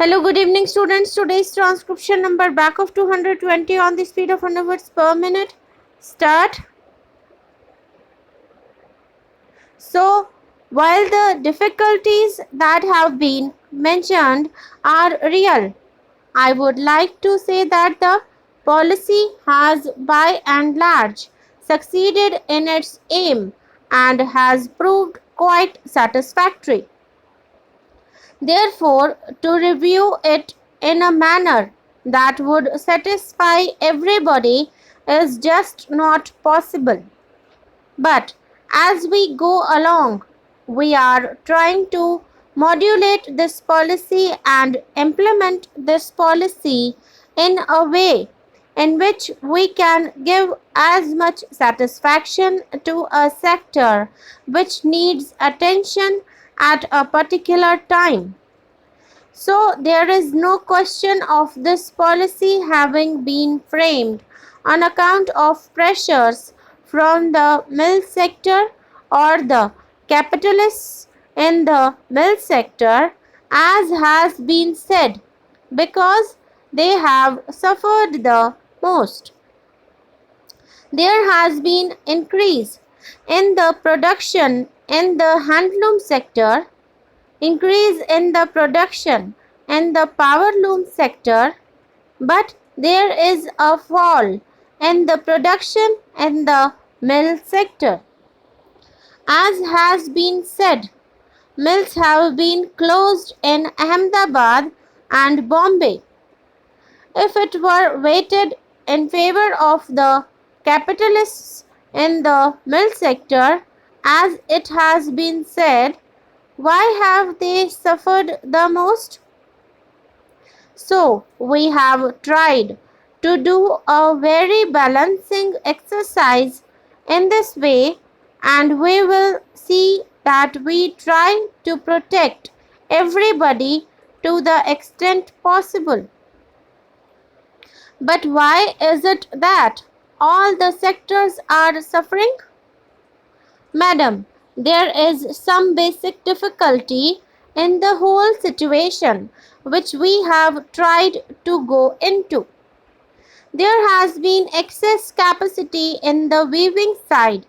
Hello, good evening, students. Today's transcription number back of 220 on the speed of 100 words per minute. Start. So, while the difficulties that have been mentioned are real, I would like to say that the policy has by and large succeeded in its aim and has proved quite satisfactory. Therefore, to review it in a manner that would satisfy everybody is just not possible. But as we go along, we are trying to modulate this policy and implement this policy in a way in which we can give as much satisfaction to a sector which needs attention at a particular time. So there is no question of this policy having been framed on account of pressures from the mill sector or the capitalists in the mill sector, as has been said, because they have suffered the most. There has been increase in the production in the handloom sector, increase in the production in the powerloom sector, but there is a fall in the production in the mill sector. As has been said, mills have been closed in Ahmedabad and Bombay. If it were weighted in favor of the capitalists in the mill sector, as it has been said, why have they suffered the most? So, we have tried to do a very balancing exercise in this way, and we will see that we try to protect everybody to the extent possible. But why is it that all the sectors are suffering? Madam, there is some basic difficulty in the whole situation which we have tried to go into. There has been excess capacity in the weaving side,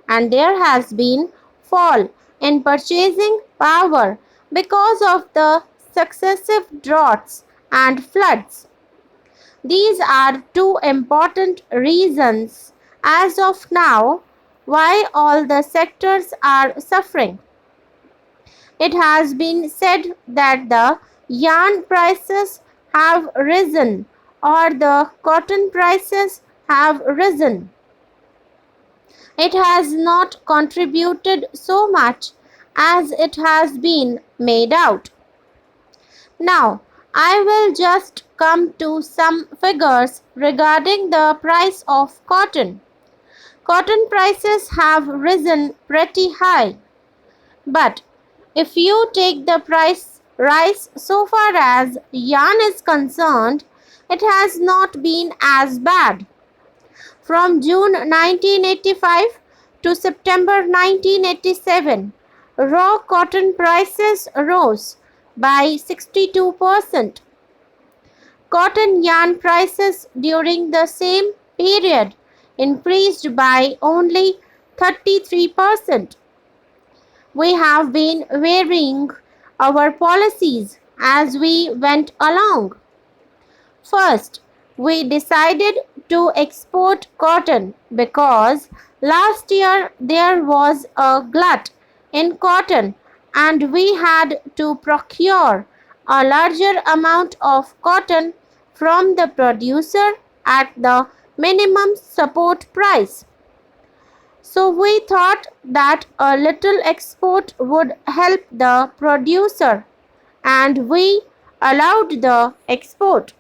and there has been fall in purchasing power because of the successive droughts and floods. These are two important reasons as of now why all the sectors are suffering. It has been said that the yarn prices have risen or the cotton prices have risen. It has not contributed so much as it has been made out. Now, I will just come to some figures regarding the price of cotton. Cotton prices have risen pretty high, but if you take the price rise so far as yarn is concerned, it has not been as bad. From June 1985 to September 1987, raw cotton prices rose by 62%. Cotton yarn prices during the same period increased by only 33%. We have been varying our policies as we went along. First, we decided to export cotton because last year there was a glut in cotton and we had to procure a larger amount of cotton from the producer at the minimum support price. So we thought that a little export would help the producer, and we allowed the export.